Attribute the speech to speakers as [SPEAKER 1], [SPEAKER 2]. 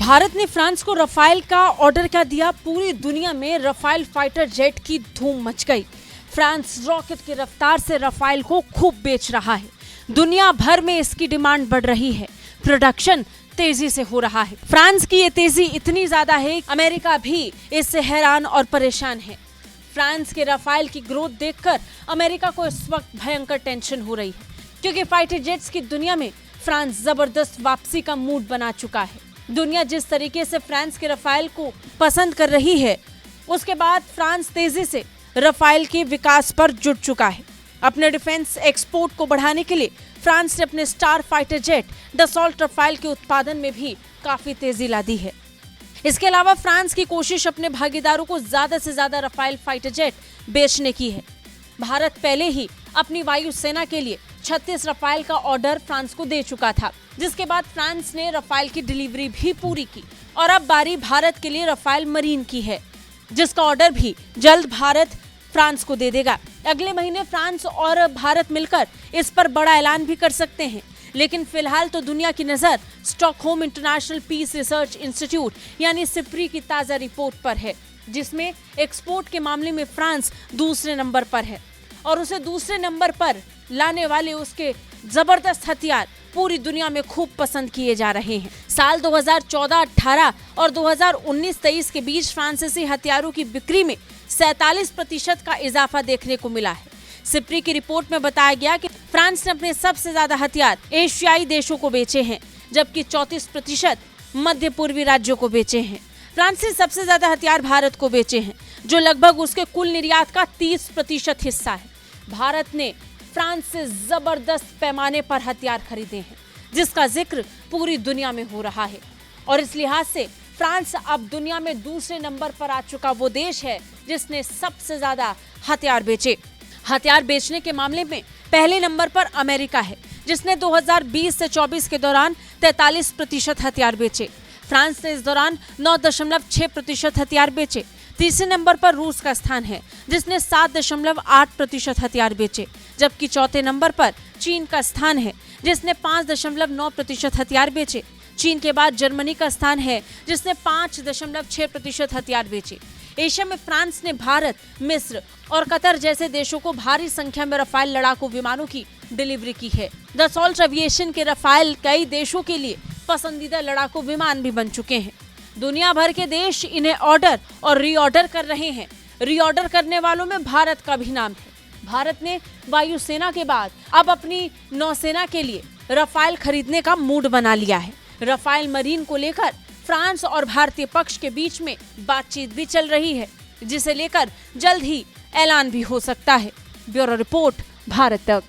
[SPEAKER 1] भारत ने फ्रांस को रफाल का ऑर्डर क्या दिया? पूरी दुनिया में रफाल फाइटर जेट की धूम मच गई। फ्रांस रॉकेट की रफ्तार से रफाल को खूब बेच रहा है। दुनिया भर में इसकी डिमांड बढ़ रही है। प्रोडक्शन तेजी से हो रहा है। फ्रांस की ये तेजी इतनी ज्यादा है, अमेरिका भी इससे हैरान और परेशान है। फ्रांस के रफाल की ग्रोथ देखकर अमेरिका को इस वक्त भयंकर टेंशन हो रही है, क्योंकि फाइटर जेट्स की दुनिया में फ्रांस जबरदस्त वापसी का मूड बना चुका है। दुनिया जिस तरीके से फ्रांस के रफाल को पसंद कर रही है, उसके बाद फ्रांस तेजी से रफाल के विकास पर जुट चुका है। अपने डिफेंस एक्सपोर्ट को बढ़ाने के लिए फ्रांस ने अपने star fighter jet Dassault Rafale के उत्पादन में भी काफी तेजी ला दी है। इसके अलावा फ्रांस की कोशिश अपने भागीदारों को ज्यादा से ज्यादा रफाल फाइटर जेट बेचने की है। भारत पहले ही अपनी वायुसेना के लिए 36 रफाल का ऑर्डर फ्रांस को दे चुका था, जिसके बाद फ्रांस ने रफाल की डिलीवरी भी पूरी की और अब बारी भारत के लिए रफाल मरीन की है, जिसका ऑर्डर भी जल्द भारत फ्रांस को दे देगा। अगले महीने फ्रांस और भारत मिलकर इस पर बड़ा ऐलान भी कर सकते हैं, लेकिन फिलहाल तो दुनिया की नजर Stockholm International Peace Research Institute यानी सिप्री की ताजा रिपोर्ट पर है, जिसमें एक्सपोर्ट के मामले में फ्रांस दूसरे नंबर पर है और उसे दूसरे नंबर पर लाने वाले उसके जबरदस्त हथियार पूरी दुनिया में खूब पसंद किए जा रहे हैं। साल 2014-18 और 2019-23 के बीच फ्रांसीसी हथियारों की बिक्री में 47% का इजाफा देखने को मिला है। सिप्री की रिपोर्ट में बताया गया कि फ्रांस ने अपने सबसे ज्यादा हथियार एशियाई देशों को बेचे हैं, जबकि 34% मध्य पूर्वी राज्यों को बेचे हैं। फ्रांस ने सबसे ज्यादा हथियार भारत को बेचे हैं, जो लगभग उसके कुल निर्यात का 30% हिस्सा है। भारत ने फ्रांस से जबरदस्त पैमाने पर हथियार खरीदे हैं, जिसका जिक्र पूरी दुनिया में हो रहा है और इस लिहाज से फ्रांस अब दुनिया में दूसरे नंबर पर आ चुका वो देश है जिसने सबसे ज्यादा हथियार बेचे। हथियार बेचने के मामले में पहले नंबर पर अमेरिका है, जिसने 2020 से 24 के दौरान 43% हथियार बेचे। फ्रांस ने इस दौरान 9.6% हथियार बेचे। तीसरे नंबर पर रूस का स्थान है, जिसने 7.8% हथियार बेचे, जबकि चौथे नंबर पर चीन का स्थान है, जिसने 5.9% हथियार बेचे। चीन के बाद जर्मनी का स्थान है, जिसने 5.6% हथियार बेचे। एशिया में फ्रांस ने भारत, मिस्र और कतर जैसे देशों को भारी संख्या में रफाल लड़ाकू विमानों की डिलीवरी की है। डसॉल्ट एविएशन के रफाल कई देशों के लिए पसंदीदा लड़ाकू विमान भी बन चुके हैं। दुनिया भर के देश इन्हें ऑर्डर और रीऑर्डर कर रहे हैं। रीऑर्डर करने वालों में भारत का भी नाम है। भारत ने वायुसेना के बाद अब अपनी नौसेना के लिए रफाल खरीदने का मूड बना लिया है। रफाल मरीन को लेकर फ्रांस और भारतीय पक्ष के बीच में बातचीत भी चल रही है, जिसे लेकर जल्द ही ऐलान भी हो सकता है। ब्यूरो रिपोर्ट, भारत तक।